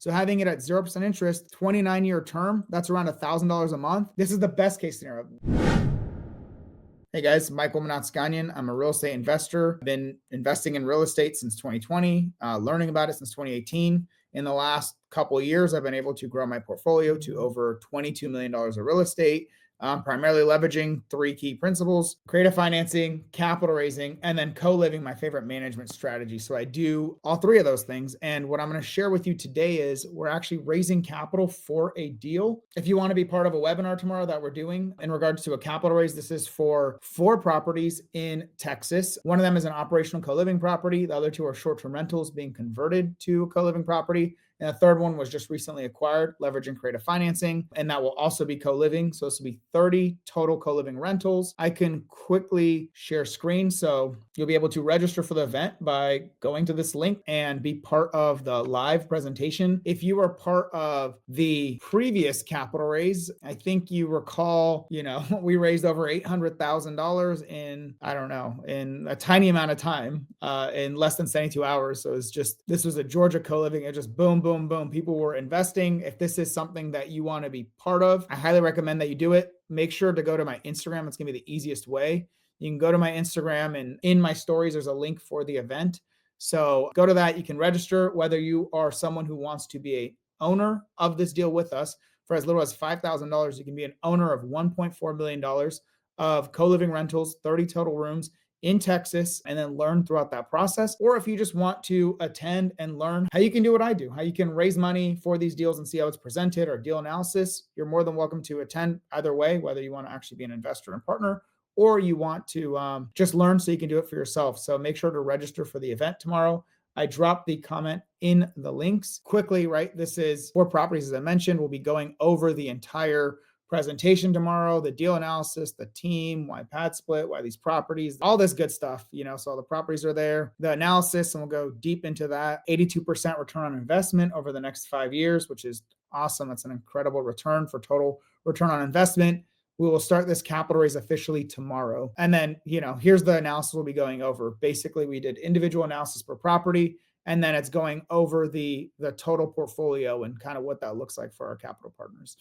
So having it at 0% interest, 29-year term, that's around $1,000 a month. This is the best case scenario. Hey guys, Michael Manatskanian. I'm a real estate investor. I've been investing in real estate since 2020, learning about it since 2018. In the last couple of years, I've been able to grow my portfolio to over $22 million of real estate, primarily leveraging three key principles: creative financing, capital raising, and then co-living, my favorite management strategy. So I do all three of those things. And what I'm going to share with you today is we're actually raising capital for a deal. If you want to be part of a webinar tomorrow that we're doing in regards to a capital raise, this is for 4 properties in Texas. One of them is an operational co-living property. The other 2 are short-term rentals being converted to a co-living property. And the third one was just recently acquired, leveraging creative financing, and that will also be co-living. So this will be 30 total co-living rentals. I can quickly share screen. So you'll be able to register for the event by going to this link and be part of the live presentation. If you were part of the previous capital raise, I think you recall, we raised over $800,000 in a tiny amount of time, in less than 72 hours. So this was a Georgia co-living. It just boom, boom, boom. People were investing. If this is something that you want to be part of, I highly recommend that you do it. Make sure to go to my Instagram. It's going to be the easiest way. You can go to my Instagram, and in my stories, there's a link for the event. So go to that. You can register, whether you are someone who wants to be an owner of this deal with us. For as little as $5,000, you can be an owner of $1.4 million of co-living rentals, 30 total rooms in Texas, and then learn throughout that process. Or if you just want to attend and learn how you can do what I do, how you can raise money for these deals and see how it's presented, or deal analysis, you're more than welcome to attend either way, whether you want to actually be an investor and partner, or you want to just learn so you can do it for yourself. So make sure to register for the event tomorrow. I dropped the comment in the links quickly, right? This is 4 properties, as I mentioned. We'll be going over the entire presentation tomorrow, the deal analysis, the team, why pad split, why these properties, all this good stuff, so all the properties are there, the analysis, and we'll go deep into that. 82% return on investment over the next 5 years, which is awesome. That's an incredible return for total return on investment. We will start this capital raise officially tomorrow. And then, here's the analysis we'll be going over. Basically, we did individual analysis per property, and then it's going over the total portfolio and kind of what that looks like for our capital partners.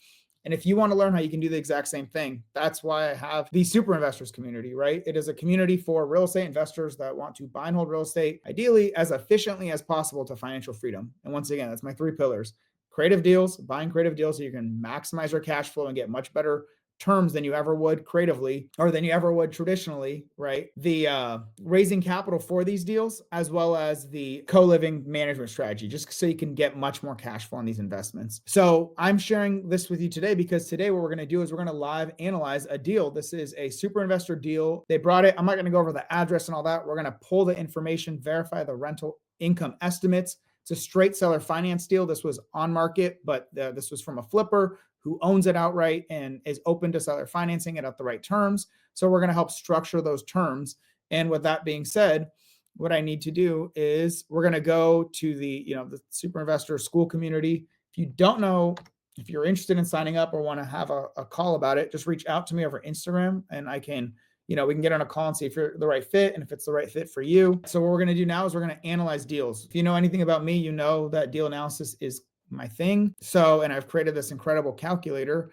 And if you want to learn how you can do the exact same thing, that's why I have the Super Investors community, right? It is a community for real estate investors that want to buy and hold real estate, ideally as efficiently as possible to financial freedom. And once again, that's my 3 pillars: creative deals, buying creative deals so you can maximize your cash flow and get much better terms than you ever would creatively, or than you ever would traditionally, right? The raising capital for these deals, as well as the co-living management strategy, just so you can get much more cash flow on these investments. So I'm sharing this with you today because today what we're going to do is we're going to live analyze a deal. This is a super investor deal. They brought it. I'm not going to go over the address and all that. We're going to pull the information, verify the rental income estimates. It's a straight seller finance deal. This was on market, but this was from a flipper who owns it outright and is open to seller financing it at the right terms. So we're going to help structure those terms. And with that being said, what I need to do is we're going to go to the super investor school community. If you don't know, if you're interested in signing up or want to have a call about it, just reach out to me over Instagram, and I can, we can get on a call and see if you're the right fit and if it's the right fit for you. So what we're going to do now is we're going to analyze deals. If you know anything about me, you know that deal analysis is my thing. And I've created this incredible calculator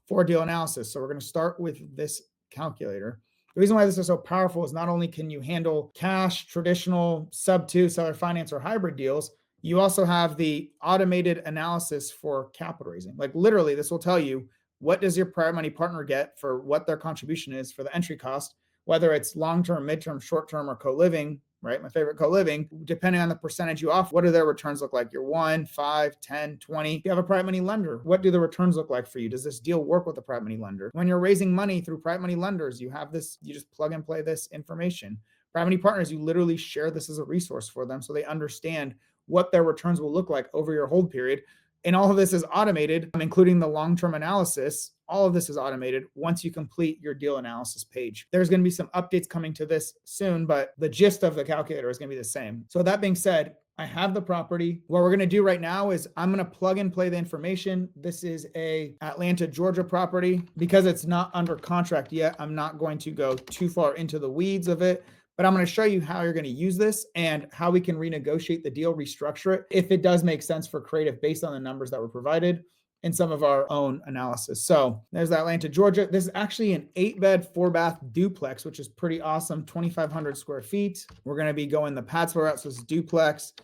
for deal analysis. So we're going to start with this calculator. The reason why this is so powerful is not only can you handle cash, traditional, sub-2, seller finance, or hybrid deals, you also have the automated analysis for capital raising. Like literally, this will tell you what does your private money partner get for what their contribution is for the entry cost, whether it's long-term, midterm, short-term, or co-living, right? My favorite co-living, depending on the percentage you offer, what do their returns look like? Year 1, 5, 10, 20. If you have a private money lender, what do the returns look like for you? Does this deal work with a private money lender? When you're raising money through private money lenders, you have this, you just plug and play this information. Private money partners, you literally share this as a resource for them so they understand what their returns will look like over your hold period. And all of this is automated, including the long-term analysis. All of this is automated once you complete your deal analysis page. There's going to be some updates coming to this soon, but the gist of the calculator is going to be the same. So that being said, I have the property. What we're going to do right now is I'm going to plug and play the information. This is a Atlanta, Georgia property. Because it's not under contract yet, I'm not going to go too far into the weeds of it. but I'm going to show you how you're going to use this and how we can renegotiate the deal, restructure it if it does make sense for creative based on the numbers that were provided in some of our own analysis. So there's Atlanta, Georgia. This is actually an 8-bed, 4-bath duplex, which is pretty awesome. 2,500 square feet. We're going to be going the pad split route. So it's duplex.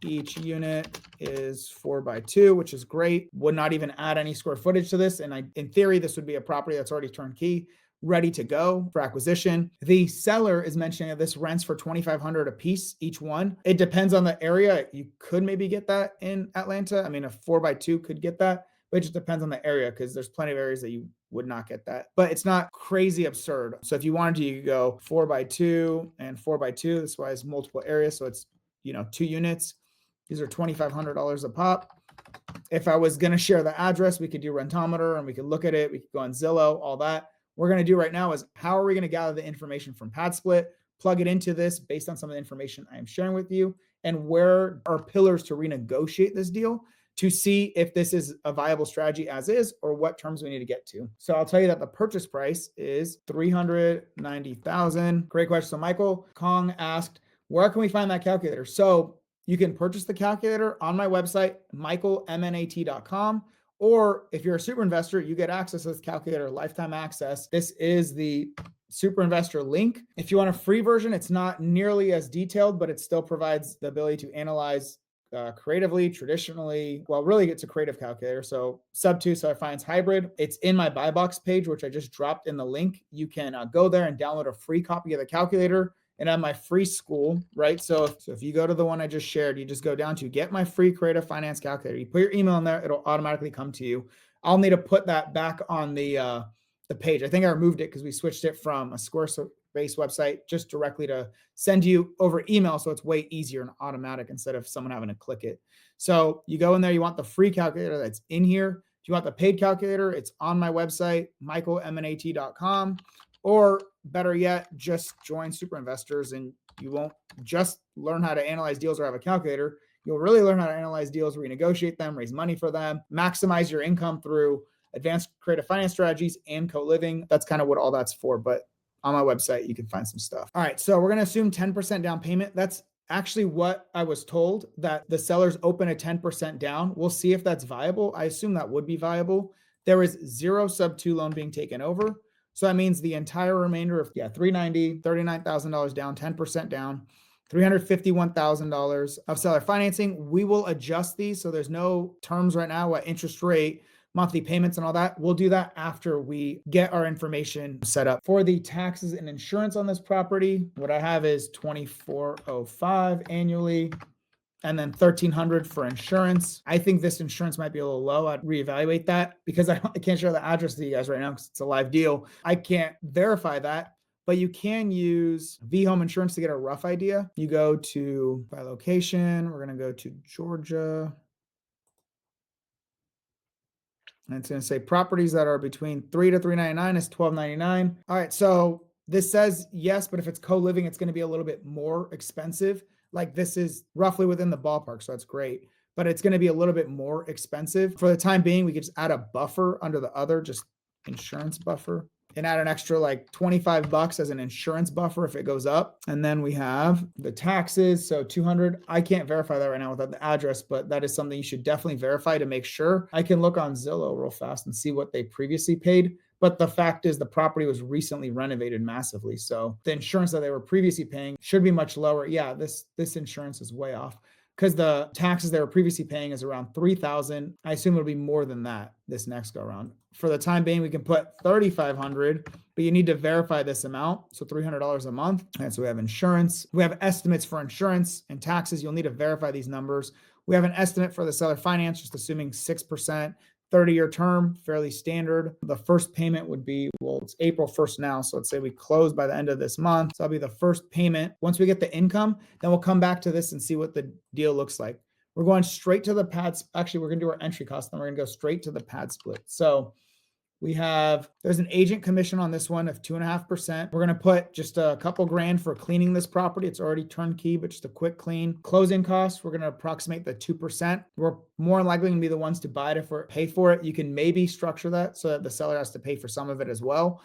Each unit is 4x2, which is great. Would not even add any square footage to this. And in theory, this would be a property that's already turnkey, ready to go for acquisition. The seller is mentioning that this rents for $2,500 a piece each one. It depends on the area. You could maybe get that in Atlanta. I mean, a 4x2 could get that, but it just depends on the area because there's plenty of areas that you would not get that. But it's not crazy absurd. So if you wanted to, you could go 4x2 and 4x2. That's why it's multiple areas. So it's 2 units. These are $2,500 a pop. If I was going to share the address, we could do Rentometer and we could look at it. We could go on Zillow, all that. What we're going to do right now is how are we going to gather the information from Pad Split, plug it into this based on some of the information I am sharing with you, and where are pillars to renegotiate this deal to see if this is a viable strategy as is or what terms we need to get to. So I'll tell you that the purchase price is $390,000. Great question. So Michael Kong asked, where can we find that calculator? So you can purchase the calculator on my website, michaelmnat.com. Or if you're a super investor, you get access to this calculator, lifetime access. This is the super investor link. If you want a free version, it's not nearly as detailed, but it still provides the ability to analyze creatively, traditionally. Well, really it's a creative calculator. So sub 2, so it finds hybrid. It's in my buy box page, which I just dropped in the link. You can go there and download a free copy of the calculator and have my free school, right? So if you go to the one I just shared, you just go down to get my free creative finance calculator. You put your email in there, it'll automatically come to you. I'll need to put that back on the page. I think I removed it because we switched it from a Squarespace website just directly to send you over email. So it's way easier and automatic instead of someone having to click it. So you go in there, you want the free calculator that's in here. If you want the paid calculator, it's on my website, michaelmnat.com. Or better yet, just join Super Investors and you won't just learn how to analyze deals or have a calculator. You'll really learn how to analyze deals, renegotiate them, raise money for them, maximize your income through advanced creative finance strategies and co-living. That's kind of what all that's for. But on my website, you can find some stuff. All right. So we're going to assume 10% down payment. That's actually what I was told, that the sellers open a 10% down. We'll see if that's viable. I assume that would be viable. There is 0 sub 2 loan being taken over. So that means the entire remainder of $390,000, $39,000 down, 10% down, $351,000 of seller financing. We will adjust these. So there's no terms right now, what interest rate, monthly payments and all that. We'll do that after we get our information set up. For the taxes and insurance on this property, what I have is $2,405 annually. And then $1,300 for insurance. I think this insurance might be a little low. I'd reevaluate that because I can't share the address to you guys right now because it's a live deal. I can't verify that, but you can use V-Home Insurance to get a rough idea. You go to by location. We're going to go to Georgia. And it's going to say properties that are between $3 to $399 is $1,299. All right. So this says yes, but if it's co-living, it's going to be a little bit more expensive. Like this is roughly within the ballpark. So that's great, but it's going to be a little bit more expensive. For the time being, we could just add a buffer under the other, just insurance buffer, and add an extra like $25 as an insurance buffer if it goes up. And then we have the taxes. So 200, I can't verify that right now without the address, but that is something you should definitely verify to make sure. I can look on Zillow real fast and see what they previously paid. But the fact is the property was recently renovated massively. So the insurance that they were previously paying should be much lower. Yeah, this insurance is way off because the taxes they were previously paying is around $3,000. I assume it'll be more than that this next go around. For the time being, we can put $3,500, but you need to verify this amount. So $300 a month. And so we have insurance. We have estimates for insurance and taxes. You'll need to verify these numbers. We have an estimate for the seller finance, just assuming 6%. 30-year term, fairly standard. The first payment would be, well, it's April 1st now. So let's say we close by the end of this month. So that'll be the first payment. Once we get the income, then we'll come back to this and see what the deal looks like. We're going straight to the pads. Actually, we're going to do our entry cost, then we're going to go straight to the pad split. So there's an agent commission on this one of 2.5%. We're going to put just a couple grand for cleaning this property. It's already turnkey, but just a quick clean. Closing costs, we're going to approximate the 2%. We're more likely going to be the ones to buy it if we pay for it. You can maybe structure that so that the seller has to pay for some of it as well.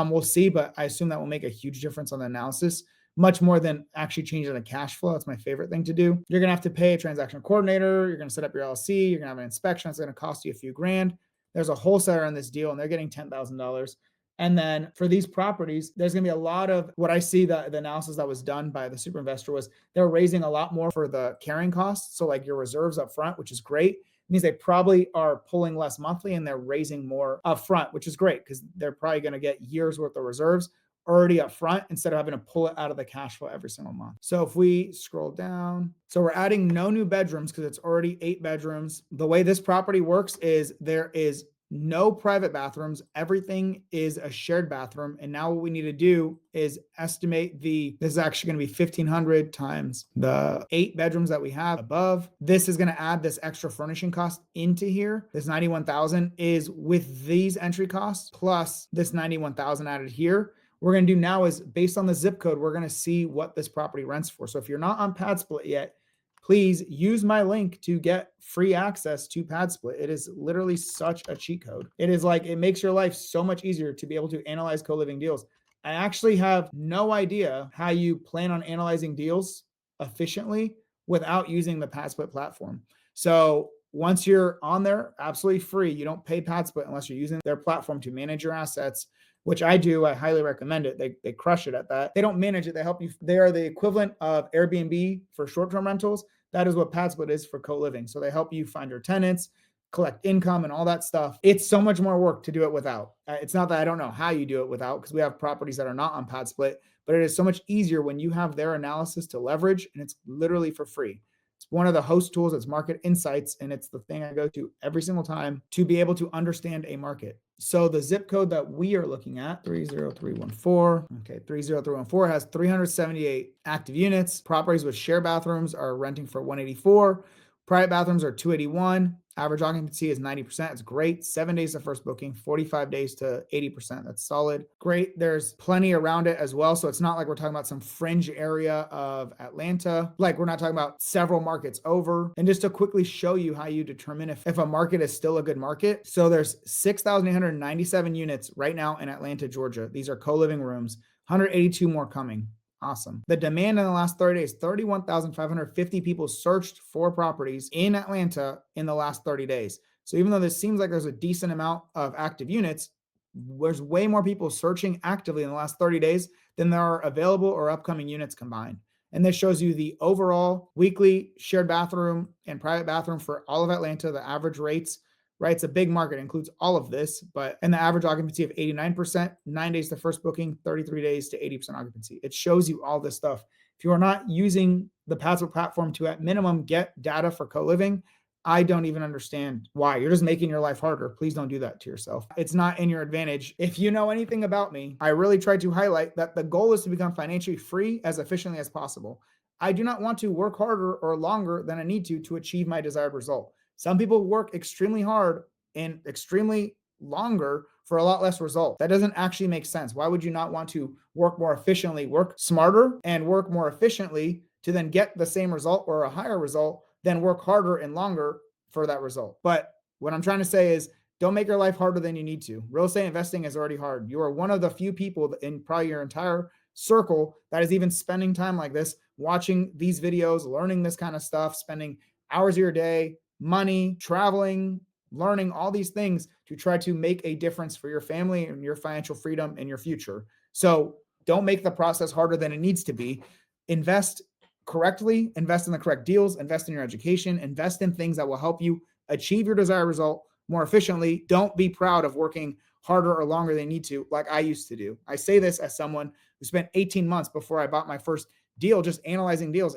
We'll see, but I assume that will make a huge difference on the analysis, much more than actually changing the cash flow. That's my favorite thing to do. You're going to have to pay a transaction coordinator. You're going to set up your LLC. You're going to have an inspection. It's going to cost you a few grand. There's a wholesaler on this deal and they're getting $10,000. And then for these properties, there's going to be a lot of what I see the analysis that was done by the super investor was they're raising a lot more for the carrying costs. So like your reserves up front, which is great. It means they probably are pulling less monthly and they're raising more up front, which is great because they're probably going to get years worth of reserves already up front instead of having to pull it out of the cash flow every single month. So if we scroll down, so we're adding no new bedrooms because it's already 8 bedrooms. The way this property works is there is no private bathrooms. Everything is a shared bathroom. And now what we need to do is estimate this is actually going to be 1,500 times the 8 bedrooms that we have above. This is going to add this extra furnishing cost into here. This 91,000 is with these entry costs plus this 91,000 added here. What we're going to do now is based on the zip code, we're going to see what this property rents for. So if you're not on PadSplit yet, please use my link to get free access to PadSplit. It is literally such a cheat code. It is like, it makes your life so much easier to be able to analyze co-living deals. I actually have no idea how you plan on analyzing deals efficiently without using the PadSplit platform. So once you're on there, absolutely free. You don't pay PadSplit unless you're using their platform to manage your assets, which I do. I highly recommend it. They crush it at that. They don't manage it. They help you. They are the equivalent of Airbnb for short-term rentals. That is what PadSplit is for co-living. So they help you find your tenants, collect income and all that stuff. It's so much more work to do it without. It's not that I don't know how you do it without because we have properties that are not on PadSplit, but it is so much easier when you have their analysis to leverage and it's literally for free. It's one of the host tools. It's Market Insights, and it's the thing I go to every single time to be able to understand a market. So the zip code that we are looking at, 30314. Okay, 30314 has 378 active units. Properties with share bathrooms are renting for 184. Private bathrooms are 281. Average occupancy is 90%. It's great. 7 days to first booking, 45 days to 80%. That's solid. Great. There's plenty around it as well. So it's not like we're talking about some fringe area of Atlanta. Like we're not talking about several markets over. And just to quickly show you how you determine if a market is still a good market. So there's 6,897 units right now in Atlanta, Georgia. These are co-living rooms, 182 more coming. Awesome. The demand in the last 30 days, 31,550 people searched for properties in Atlanta in the last 30 days. So even though this seems like there's a decent amount of active units, there's way more people searching actively in the last 30 days than there are available or upcoming units combined. And this shows you the overall weekly shared bathroom and private bathroom for all of Atlanta, the average rates, right? It's a big market. It includes all of this, and the average occupancy of 89%, 9 days to first booking, 33 days to 80% occupancy. It shows you all this stuff. If you are not using the PadSplit platform to at minimum get data for co-living, I don't even understand why. You're just making your life harder. Please don't do that to yourself. It's not in your advantage. If you know anything about me, I really try to highlight that the goal is to become financially free as efficiently as possible. I do not want to work harder or longer than I need to achieve my desired result. Some people work extremely hard and extremely longer for a lot less result. That doesn't actually make sense. Why would you not want to work more efficiently, work smarter and work more efficiently to then get the same result or a higher result, then work harder and longer for that result? But what I'm trying to say is don't make your life harder than you need to. Real estate investing is already hard. You are one of the few people in probably your entire circle that is even spending time like this, watching these videos, learning this kind of stuff, spending hours of your day, money, traveling, learning all these things to try to make a difference for your family and your financial freedom and your future. So don't make the process harder than it needs to be. Invest correctly, invest in the correct deals, invest in your education, invest in things that will help you achieve your desired result more efficiently. Don't be proud of working harder or longer than you need to, like I used to do. I say this as someone who spent 18 months before I bought my first deal, just analyzing deals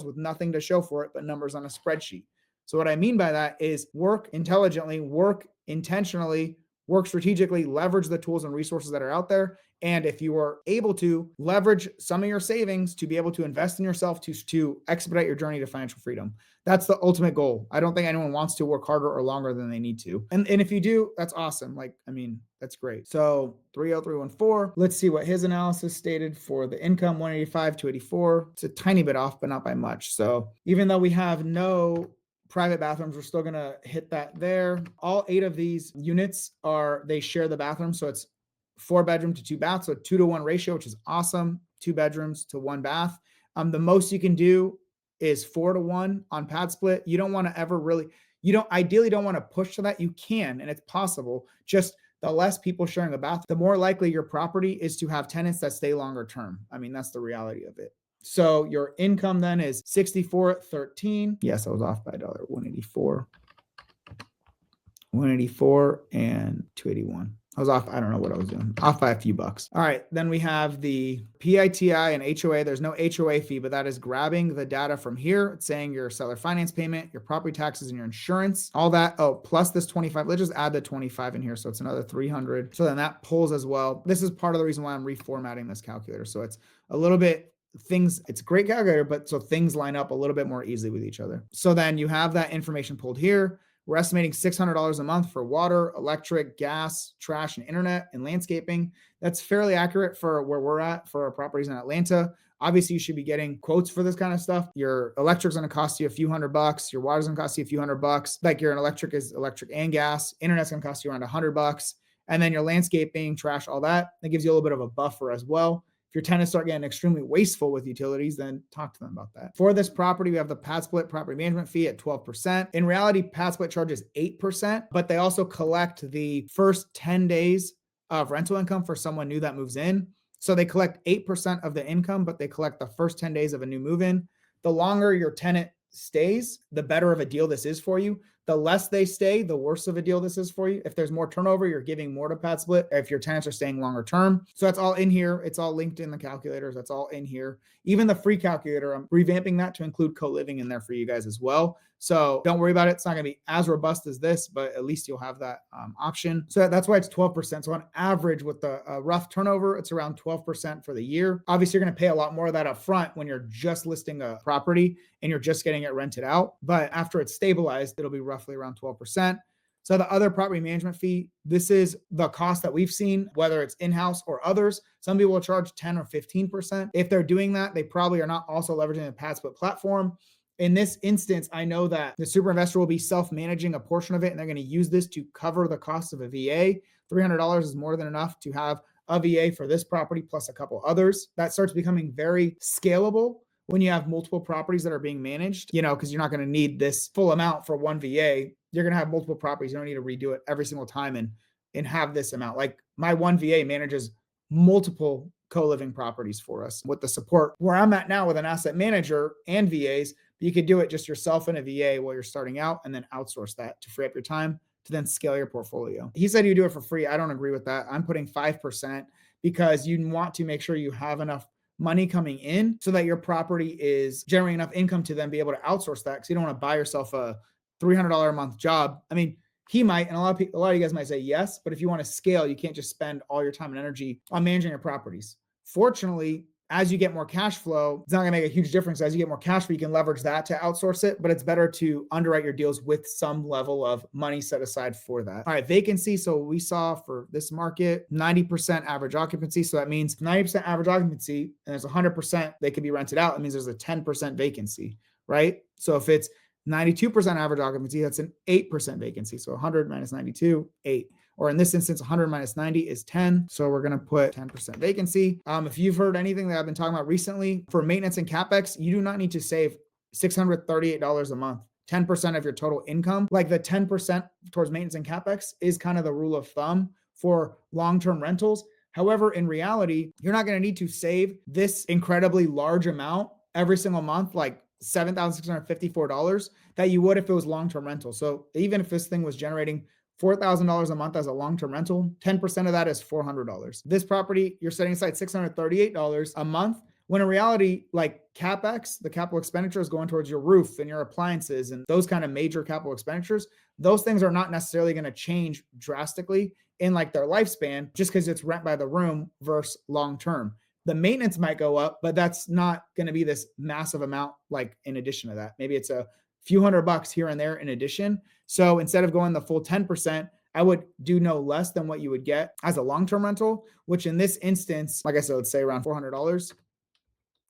with nothing to show for it but numbers on a spreadsheet. So what I mean by that is work intelligently, work intentionally, work strategically, leverage the tools and resources that are out there. And if you are able to leverage some of your savings to be able to invest in yourself to expedite your journey to financial freedom, that's the ultimate goal. I don't think anyone wants to work harder or longer than they need to. And if you do, that's awesome. That's great. So 30314, let's see what his analysis stated for the income, 185 to 84. It's a tiny bit off, but not by much. So even though we have no private bathrooms, we're still going to hit that there. All 8 of these units they share the bathroom. So it's 4-bedroom to 2 baths, so 2-to-1 ratio, which is awesome. 2 bedrooms to 1 bath. The most you can do is 4-to-1 on pad split. You don't want to ever really, you don't ideally don't want to push to that. You can, and it's possible. Just the less people sharing a bath, the more likely your property is to have tenants that stay longer term. I mean, that's the reality of it. So your income then is 64.13. Yes, I was off by a dollar. 184. 184 and 281. I was off. I don't know what I was doing. Off by a few bucks. All right. Then we have the PITI and HOA. There's no HOA fee, but that is grabbing the data from here. It's saying your seller finance payment, your property taxes, and your insurance, all that. Oh, plus this 25. Let's just add the 25 in here. So it's another 300. So then that pulls as well. This is part of the reason why I'm reformatting this calculator. So it's a little bit it's a great calculator, but so things line up a little bit more easily with each other. So then you have that information pulled here. We're estimating $600 a month for water, electric, gas, trash, and internet and landscaping. That's fairly accurate for where we're at for our properties in Atlanta. Obviously, you should be getting quotes for this kind of stuff. Your electric's going to cost you a few $100. Your water's going to cost you a few $100. Like your electric is electric and gas. Internet's going to cost you around $100. And then your landscaping, trash, all that gives you a little bit of a buffer as well. If your tenants start getting extremely wasteful with utilities, then talk to them about that. For this property, we have the pad split property management fee at 12%. In reality, pad split charges 8%, but they also collect the first 10 days of rental income for someone new that moves in. So they collect 8% of the income, but they collect the first 10 days of a new move-in. The longer your tenant stays, the better of a deal this is for you. The less they stay, the worse of a deal this is for you. If there's more turnover, you're giving more to pad split if your tenants are staying longer term. So that's all in here. It's all linked in the calculators. That's all in here. Even the free calculator, I'm revamping that to include CoLiving in there for you guys as well. So don't worry about it. It's not going to be as robust as this, but at least you'll have that option. So that's why it's 12%. So on average with the rough turnover, it's around 12% for the year. Obviously, you're going to pay a lot more of that up front when you're just listing a property and you're just getting it rented out. But after it's stabilized, it'll be roughly around 12%. So the other property management fee, this is the cost that we've seen, whether it's in-house or others. Some people will charge 10 or 15%. If they're doing that, they probably are not also leveraging the pad split platform. In this instance, I know that the super investor will be self-managing a portion of it, and they're going to use this to cover the cost of a VA. $300 is more than enough to have a VA for this property plus a couple others. That starts becoming very scalable when you have multiple properties that are being managed, because you're not going to need this full amount for one VA. You're going to have multiple properties. You don't need to redo it every single time and have this amount. Like my one VA manages multiple co-living properties for us with the support where I'm at now with an asset manager and VAs. You could do it just yourself in a VA while you're starting out and then outsource that to free up your time to then scale your portfolio. He said you do it for free. I don't agree with that. I'm putting 5% because you want to make sure you have enough money coming in so that your property is generating enough income to then be able to outsource that, because you don't want to buy yourself a $300 a month job. I mean, he might, and a lot of you guys might say yes, but if you want to scale, you can't just spend all your time and energy on managing your properties. Fortunately, as you get more cash flow, it's not going to make a huge difference. As you get more cash flow, you can leverage that to outsource it, but it's better to underwrite your deals with some level of money set aside for that. All right, vacancy. So we saw for this market, 90% average occupancy. So that means 90% average occupancy, and there's 100% they could be rented out. It means there's a 10% vacancy, right? So if it's 92% average occupancy, that's an 8% vacancy. So 100 minus 92, 8. Or in this instance, 100 minus 90 is 10. So we're going to put 10% vacancy. If you've heard anything that I've been talking about recently, for maintenance and CapEx, you do not need to save $638 a month, 10% of your total income. Like the 10% towards maintenance and CapEx is kind of the rule of thumb for long-term rentals. However, in reality, you're not going to need to save this incredibly large amount every single month, like $7,654 that you would if it was long-term rental. So even if this thing was generating $4,000 a month as a long-term rental, 10% of that is $400. This property, you're setting aside $638 a month, when in reality, like CapEx, the capital expenditure is going towards your roof and your appliances and those kind of major capital expenditures. Those things are not necessarily going to change drastically in like their lifespan just because it's rent by the room versus long-term. The maintenance might go up, but that's not going to be this massive amount like in addition to that. Maybe it's a few $100 here and there in addition. So instead of going the full 10%, I would do no less than what you would get as a long-term rental, which in this instance, like I said, let's say around $400.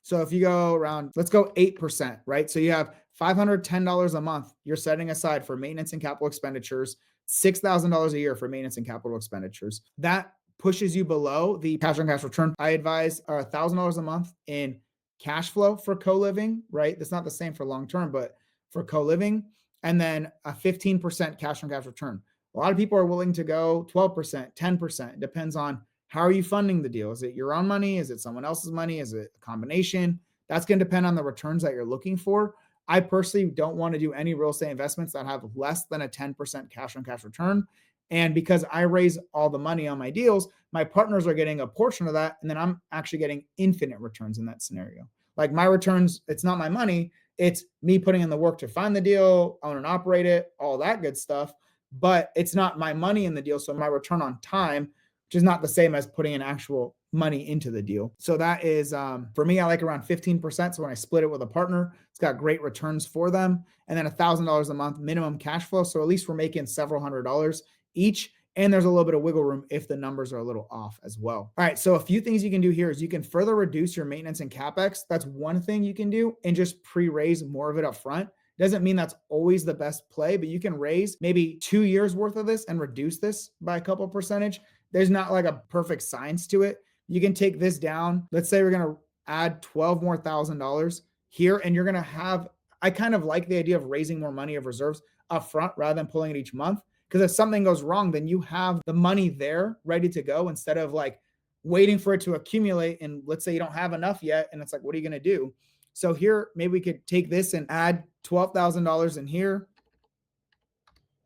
So if you go around, let's go 8%, right? So you have $510 a month you're setting aside for maintenance and capital expenditures, $6,000 a year for maintenance and capital expenditures. That pushes you below the cash on cash return. I advise $1,000 a month in cash flow for co-living, right? That's not the same for long term, but for co-living, and then a 15% cash on cash return. A lot of people are willing to go 12%, 10%. It depends on how are you funding the deal. Is it your own money? Is it someone else's money? Is it a combination? That's going to depend on the returns that you're looking for. I personally don't want to do any real estate investments that have less than a 10% cash on cash return. And because I raise all the money on my deals, my partners are getting a portion of that. And then I'm actually getting infinite returns in that scenario. Like my returns, it's not my money. It's me putting in the work to find the deal, own and operate it, all that good stuff. But it's not my money in the deal. So my return on time, which is not the same as putting in actual money into the deal. So that is, for me, I like around 15%. So when I split it with a partner, it's got great returns for them. And then $1,000 a month minimum cash flow. So at least we're making several $100s each. And there's a little bit of wiggle room if the numbers are a little off as well. All right. So a few things you can do here is you can further reduce your maintenance and CapEx. That's one thing you can do, and just pre-raise more of it up front. Doesn't mean that's always the best play, but you can raise maybe 2 years worth of this and reduce this by a couple percentage. There's not like a perfect science to it. You can take this down. Let's say we're going to add 12 more $1,000 here, and you're going to have, I kind of like the idea of raising more money of reserves up front rather than pulling it each month. Because if something goes wrong, then you have the money there ready to go instead of like waiting for it to accumulate. And let's say you don't have enough yet. And it's like, what are you going to do? So here, maybe we could take this and add $12,000 in here.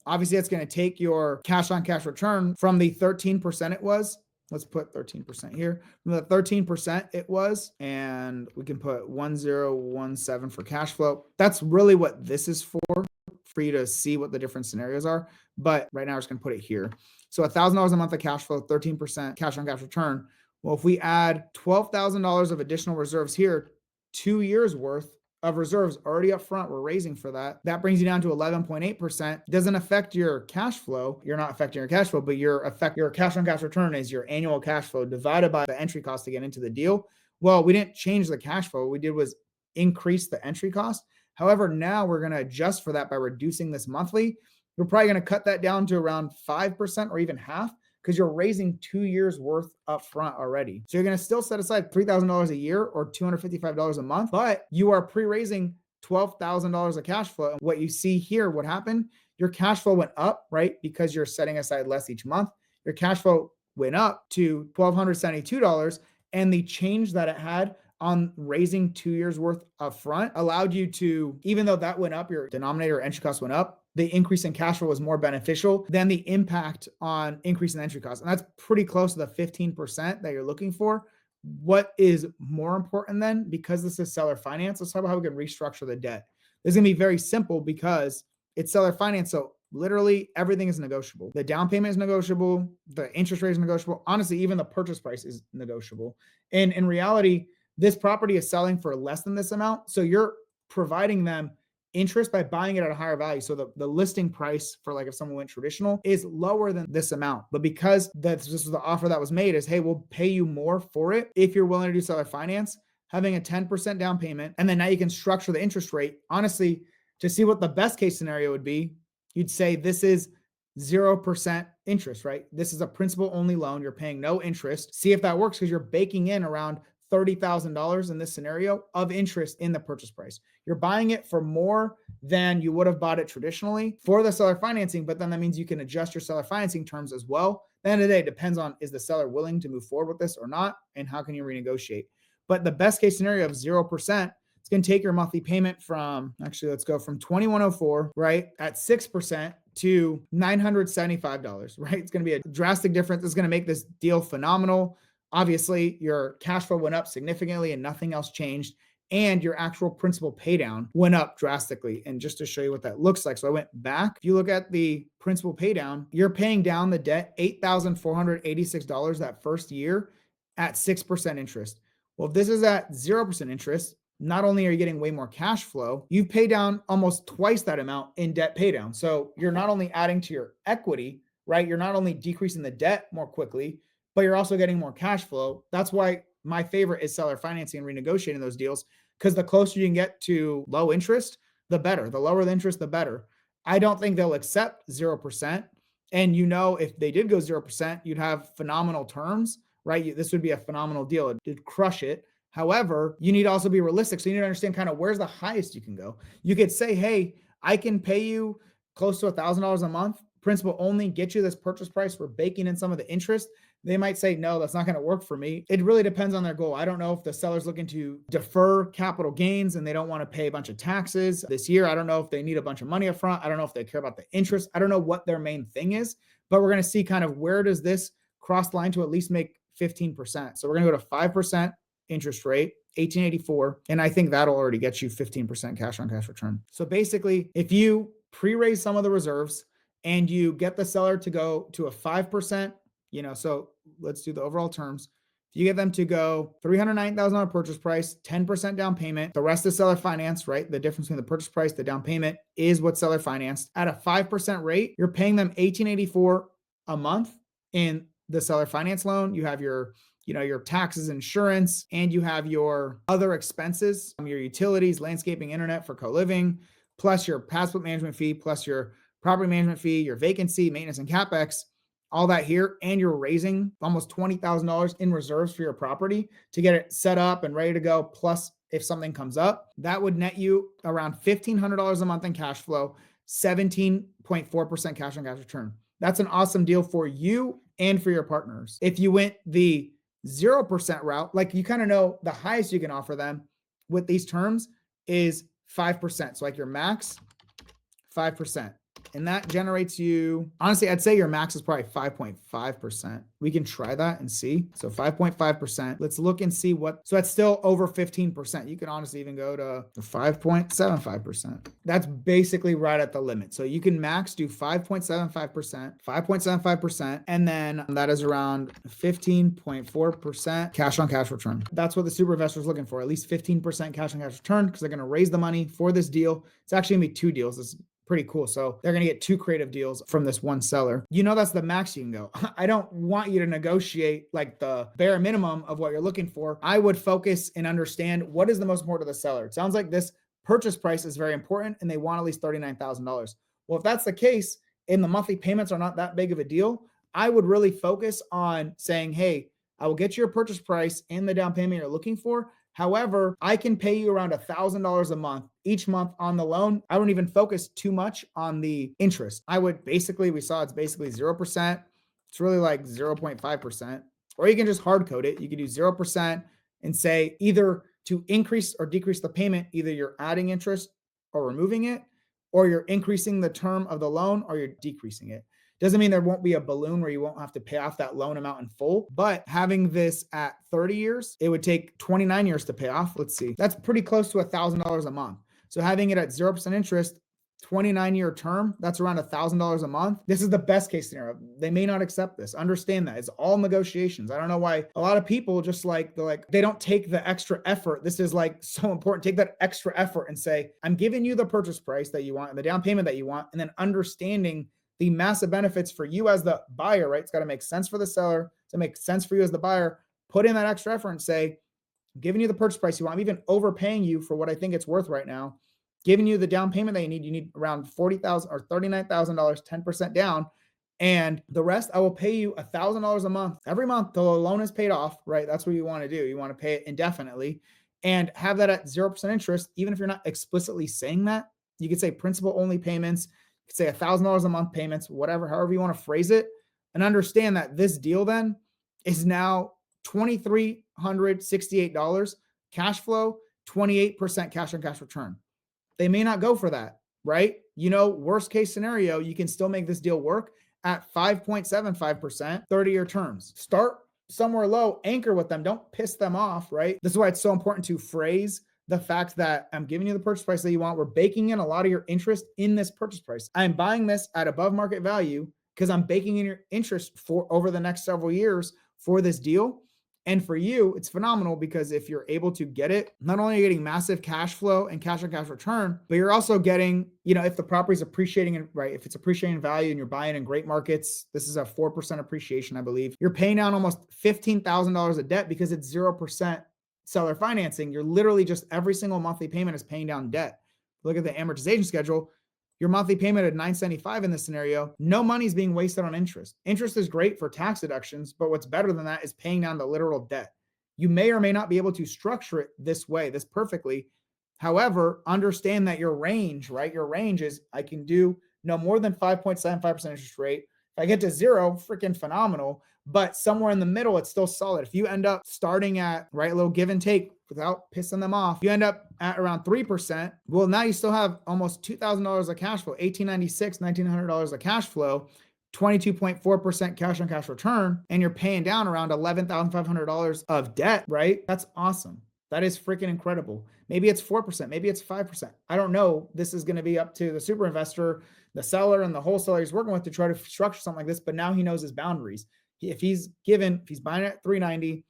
Obviously, that's going to take your cash on cash return from the 13% it was. Let's put 13% here. From the 13% it was, and we can put 1017 for cash flow. That's really what this is for you to see what the different scenarios are. But right now, we're just going to put it here. So $1,000 a month of cash flow, 13% cash on cash return. Well, if we add $12,000 of additional reserves here, 2 years worth of reserves already up front, we're raising for that. That brings you down to 11.8%. Doesn't affect your cash flow. You're not affecting your cash flow, but your cash on cash return is your annual cash flow divided by the entry cost to get into the deal. Well, we didn't change the cash flow. What we did was increase the entry cost. However, now we're going to adjust for that by reducing this monthly. We're probably going to cut that down to around 5% or even half, because you're raising 2 years worth up front already. So you're going to still set aside $3,000 a year or $255 a month, but you are pre-raising $12,000 of cash flow. And what you see here, what happened, your cash flow went up, right? Because you're setting aside less each month. Your cash flow went up to $1,272, and the change that it had on raising 2 years worth up front allowed you to, even though that went up, your denominator entry cost went up, the increase in cash flow was more beneficial than the impact on increase in entry cost. And that's pretty close to the 15% that you're looking for. What is more important then, because this is seller finance, let's talk about how we can restructure the debt. This is going to be very simple because it's seller finance. So literally everything is negotiable. The down payment is negotiable. The interest rate is negotiable. Honestly, even the purchase price is negotiable. And in reality, this property is selling for less than this amount. So you're providing them interest by buying it at a higher value. So the listing price for, like, if someone went traditional, is lower than this amount. But because this was the offer that was made is, hey, we'll pay you more for it if you're willing to do seller finance, having a 10% down payment. And then now you can structure the interest rate. Honestly, to see what the best case scenario would be, you'd say this is 0% interest, right? This is a principal only loan. You're paying no interest. See if that works, because you're baking in around $30,000 in this scenario of interest in the purchase price. You're buying it for more than you would have bought it traditionally for the seller financing, but then that means you can adjust your seller financing terms as well. At the end of the day, it depends on, is the seller willing to move forward with this or not, and how can you renegotiate? But the best case scenario of 0%, it's going to take your monthly payment from, actually, let's go from $2,104, right, at 6% to $975, right? It's going to be a drastic difference. It's going to make this deal phenomenal. Obviously, your cash flow went up significantly and nothing else changed. And your actual principal pay down went up drastically. And just to show you what that looks like. So I went back. If you look at the principal pay down, you're paying down the debt $8,486 that first year at 6% interest. Well, if this is at 0% interest, not only are you getting way more cash flow, you pay down almost twice that amount in debt pay down. So you're not only adding to your equity, right? You're not only decreasing the debt more quickly, but you're also getting more cash flow. That's why my favorite is seller financing and renegotiating those deals, because the closer you can get to low interest, the better. The lower the interest, the better. I don't think they'll accept 0%. And if they did go 0%, you'd have phenomenal terms, right? This would be a phenomenal deal. It'd crush it. However, you need to also be realistic. So you need to understand kind of where's the highest you can go. You could say, hey, I can pay you close to $1,000 a month, principal only, get you this purchase price. We're baking in some of the interest. They might say, no, that's not going to work for me. It really depends on their goal. I don't know if the seller's looking to defer capital gains and they don't want to pay a bunch of taxes this year. I don't know if they need a bunch of money up front. I don't know if they care about the interest. I don't know what their main thing is, but we're going to see kind of where does this cross the line to at least make 15%. So we're going to go to 5% interest rate, 1884. And I think that'll already get you 15% cash on cash return. So basically, if you pre-raise some of the reserves and you get the seller to go to a 5%, so let's do the overall terms. If you get them to go $309,000 purchase price, 10% down payment, the rest is seller finance, right? The difference between the purchase price, the down payment is what seller financed. At a 5% rate, you're paying them $1,884 a month in the seller finance loan. You have your taxes, insurance, and you have your other expenses, your utilities, landscaping, internet for co-living, plus your passport management fee, plus your property management fee, your vacancy, maintenance, and CapEx, all that here. And you're raising almost $20,000 in reserves for your property to get it set up and ready to go. Plus, if something comes up, that would net you around $1,500 a month in cash flow, 17.4% cash on cash return. That's an awesome deal for you and for your partners. If you went the 0% route, like you kind of know the highest you can offer them with these terms is 5%. So like your max, 5%. And that generates you, honestly, I'd say your max is probably 5.5%. We can try that and see. So 5.5%. Let's look and see so that's still over 15%. You can honestly even go to 5.75%. That's basically right at the limit. So you can max do 5.75%, and then that is around 15.4% cash on cash return. That's what the super investor is looking for, at least 15% cash on cash return, because they're going to raise the money for this deal. It's actually going to be 2 deals. It's pretty cool. So they're going to get 2 creative deals from this one seller. That's the max you can go. I don't want you to negotiate like the bare minimum of what you're looking for. I would focus and understand what is the most important to the seller. It sounds like this purchase price is very important and they want at least $39,000. Well, if that's the case and the monthly payments are not that big of a deal, I would really focus on saying, hey, I will get you your purchase price and the down payment you're looking for. However, I can pay you around $1,000 a month each month on the loan. I don't even focus too much on the interest. We saw it's basically 0%. It's really like 0.5%. Or you can just hard code it. You can do 0% and say either to increase or decrease the payment, either you're adding interest or removing it, or you're increasing the term of the loan or you're decreasing it. Doesn't mean there won't be a balloon where you won't have to pay off that loan amount in full, but having this at 30 years, it would take 29 years to pay off. Let's see. That's pretty close to $1,000 a month. So having it at 0% interest, 29-year term, that's around $1,000 a month. This is the best case scenario. They may not accept this. Understand that. It's all negotiations. I don't know why a lot of people just they don't take the extra effort. This is like so important. Take that extra effort and say, I'm giving you the purchase price that you want and the down payment that you want, and then understanding the massive benefits for you as the buyer, right? It's got to make sense for the seller to make sense for you as the buyer. Put in that extra effort and say, I'm giving you the purchase price you want. I'm even overpaying you for what I think it's worth right now. Giving you the down payment that you need. You need around $40,000 or $39,000, 10% down. And the rest, I will pay you $1,000 a month, every month till the loan is paid off, right? That's what you want to do. You want to pay it indefinitely and have that at 0% interest. Even if you're not explicitly saying that, you could say principal only payments, you could say $1,000 a month payments, however you want to phrase it, and understand that this deal then is now $2,368 cash flow, 28% cash on cash return. They may not go for that, right? Worst case scenario, you can still make this deal work at 5.75%, 30-year terms. Start somewhere low, anchor with them. Don't piss them off, right? This is why it's so important to phrase the fact that I'm giving you the purchase price that you want. We're baking in a lot of your interest in this purchase price. I'm buying this at above market value because I'm baking in your interest for over the next several years for this deal. And for you, it's phenomenal because if you're able to get it, not only are you getting massive cash flow and cash on cash return, but you're also getting, if the property's appreciating, right? If it's appreciating in value and you're buying in great markets, this is a 4% appreciation, I believe. You're paying down almost $15,000 of debt because it's 0% seller financing. You're literally just every single monthly payment is paying down debt. Look at the amortization schedule. your monthly payment at $975 in this scenario, no money's being wasted on interest. Interest is great for tax deductions, but what's better than that is paying down the literal debt. You may or may not be able to structure it this way, this perfectly. However, understand that your range, right? Your range is I can do no more than 5.75% interest rate. If I get to zero, freaking phenomenal. But somewhere in the middle, it's still solid. If you end up starting at, right, a little give and take without pissing them off, you end up at around 3%. Well, now you still have almost $2,000 of cash flow, $1,896, $1,900 of cash flow, 22.4% cash on cash return, and you're paying down around $11,500 of debt, right? That's awesome. That is freaking incredible. Maybe it's 4%, maybe it's 5%. I don't know. This is going to be up to the super investor, the seller, and the wholesaler he's working with to try to structure something like this. But now he knows his boundaries. If he's buying it at 390,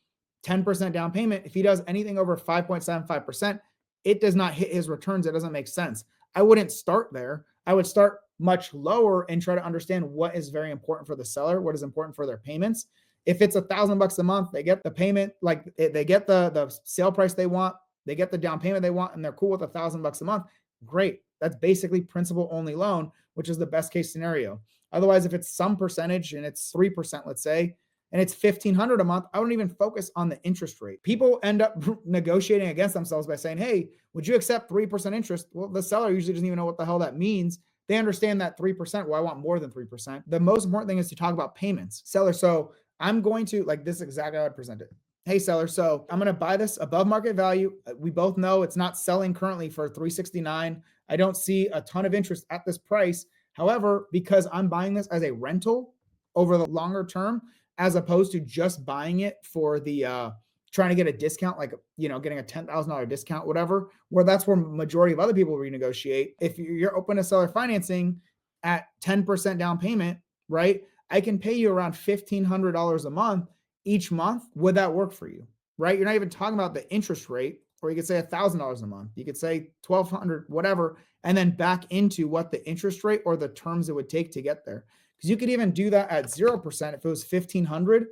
10% down payment, if he does anything over 5.75%, it does not hit his returns. It doesn't make sense. I wouldn't start there. I would start much lower and try to understand what is very important for the seller, what is important for their payments. If it's $1,000 a month, they get the payment, like they get the sale price they want, they get the down payment they want, and they're cool with $1,000 a month. Great. That's basically principal only loan, which is the best case scenario. Otherwise, if it's some percentage and it's 3%, let's say, and it's $1,500 a month, I wouldn't even focus on the interest rate. People end up negotiating against themselves by saying, hey, would you accept 3% interest? Well, the seller usually doesn't even know what the hell that means. They understand that 3%. Well, I want more than 3%. The most important thing is to talk about payments. Seller, so I'm going to, like, this is exactly how I'd present it. Hey, seller, so I'm going to buy this above market value. We both know it's not selling currently for $369. I don't see a ton of interest at this price. However, because I'm buying this as a rental over the longer term, as opposed to just buying it for the trying to get a discount, like, getting a $10,000 discount, whatever, where that's where majority of other people renegotiate. If you're open to seller financing at 10% down payment, right? I can pay you around $1,500 a month each month. Would that work for you? Right? You're not even talking about the interest rate, or you could say $1,000 a month. You could say $1,200, whatever, and then back into what the interest rate or the terms it would take to get there. Because you could even do that at 0% if it was $1,500,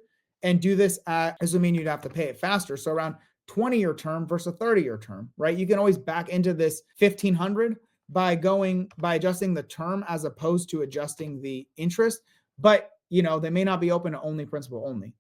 and do this at, this would mean you'd have to pay it faster. So around 20-year term versus a 30-year term, right? You can always back into this $1,500 by adjusting the term as opposed to adjusting the interest. But, they may not be open to only principal only.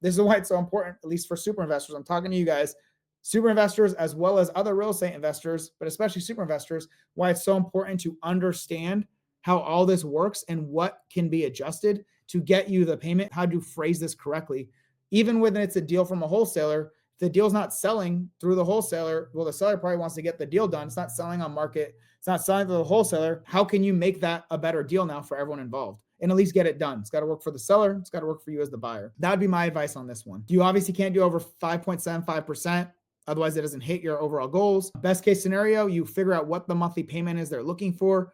This is why it's so important, at least for super investors. I'm talking to you guys, super investors, as well as other real estate investors, but especially super investors, why it's so important to understand how all this works and what can be adjusted to get you the payment, how to phrase this correctly. Even when it's a deal from a wholesaler, if the deal's not selling through the wholesaler, well, the seller probably wants to get the deal done. It's not selling on market. It's not selling to the wholesaler. How can you make that a better deal now for everyone involved? And at least get it done. It's got to work for the seller. It's got to work for you as the buyer. That would be my advice on this one. You obviously can't do over 5.75%. Otherwise, it doesn't hit your overall goals. Best case scenario, you figure out what the monthly payment is they're looking for.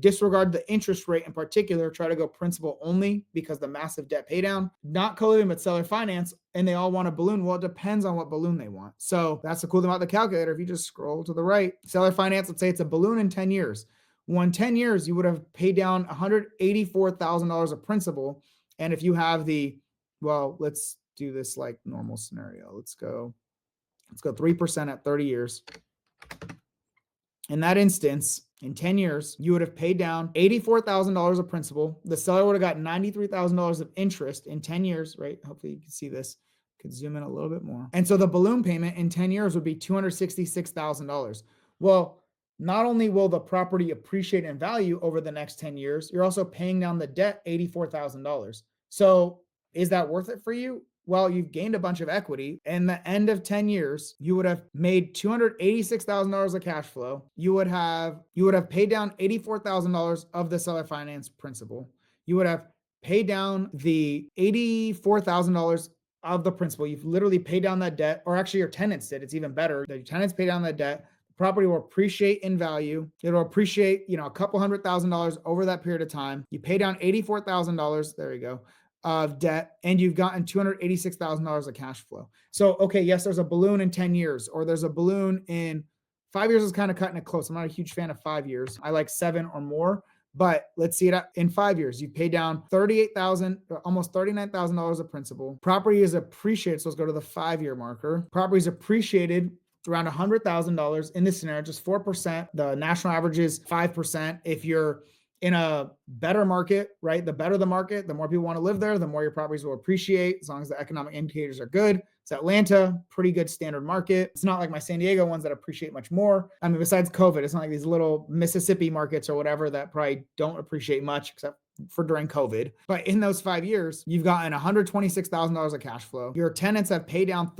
Disregard the interest rate in particular. Try to go principal only because the massive debt pay down. Not co-living, but seller finance. And they all want a balloon. Well, it depends on what balloon they want. So that's the cool thing about the calculator. If you just scroll to the right, seller finance, let's say it's a balloon in 10 years. Well, in 10 years, you would have paid down $184,000 of principal. And if you have let's do this like normal scenario. Let's go 3% at 30 years. In that instance, in 10 years, you would have paid down $84,000 of principal. The seller would have got $93,000 of interest in 10 years, right? Hopefully you can see this. Could zoom in a little bit more. And so the balloon payment in 10 years would be $266,000. Well, not only will the property appreciate in value over the next 10 years, you're also paying down the debt $84,000. So is that worth it for you? Well, you've gained a bunch of equity. In the end of 10 years, you would have made $286,000 of cash flow. You would have paid down $84,000 of the seller finance principal. You would have paid down the $84,000 of the principal. You've literally paid down that debt, or actually your tenants did. It's even better. The tenants pay down that debt. Property will appreciate in value. It'll appreciate, a couple $100,000 over that period of time. You pay down $84,000. There you go. Of debt, and you've gotten $286,000 of cash flow. So, okay, yes, there's a balloon in 10 years, or there's a balloon in 5 years is kind of cutting it close. I'm not a huge fan of 5 years. I like 7 or more, but let's see it in 5 years. You've paid down $38,000, almost $39,000 of principal. Property is appreciated. So let's go to the 5-year marker. Property is appreciated around $100,000 in this scenario, just 4%. The national average is 5%. If you're in a better market, right? The better the market, the more people want to live there, the more your properties will appreciate as long as the economic indicators are good. It's Atlanta, pretty good standard market. It's not like my San Diego ones that appreciate much more. I mean, besides COVID, it's not like these little Mississippi markets or whatever that probably don't appreciate much except for during COVID. But in those 5 years, you've gotten $126,000 of cash flow. Your tenants have paid down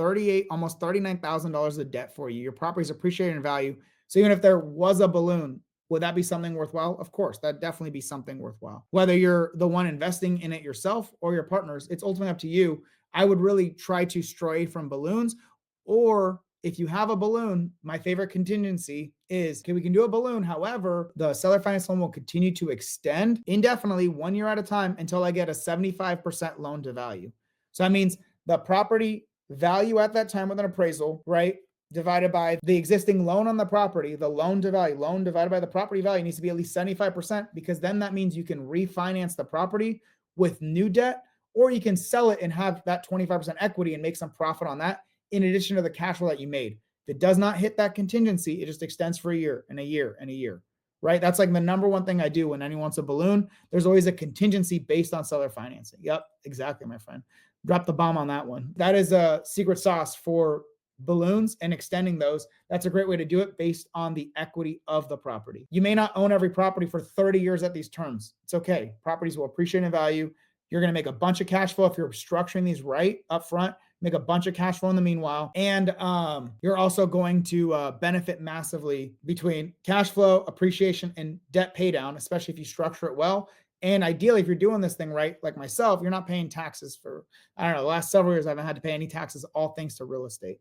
almost $39,000 of debt for you. Your property's appreciated in value. So even if there was a balloon, would that be something worthwhile? Of course, that'd definitely be something worthwhile. Whether you're the one investing in it yourself or your partners, it's ultimately up to you. I would really try to stray from balloons, or if you have a balloon, my favorite contingency is, okay, we can do a balloon. However, the seller finance loan will continue to extend indefinitely 1 year at a time until I get a 75% loan to value. So that means the property value at that time with an appraisal, right? Divided by the existing loan on the property, the loan to value, loan divided by the property value needs to be at least 75%, because then that means you can refinance the property with new debt, or you can sell it and have that 25% equity and make some profit on that in addition to the cash flow that you made. If it does not hit that contingency, it just extends for a year and a year and a year, right? That's like the number one thing I do when anyone wants a balloon. There's always a contingency based on seller financing. Yep, exactly, my friend. Drop the bomb on that one. That is a secret sauce for balloons and extending those. That's a great way to do it based on the equity of the property. You may not own every property for 30 years at these terms. It's okay. Properties will appreciate in value. You're going to make a bunch of cash flow if you're structuring these right up front. Make a bunch of cash flow in the meanwhile. And you're also going to benefit massively between cash flow, appreciation, and debt pay down, especially if you structure it well. And ideally, if you're doing this thing right, like myself, you're not paying taxes for, I don't know, the last several years, I haven't had to pay any taxes, all thanks to real estate.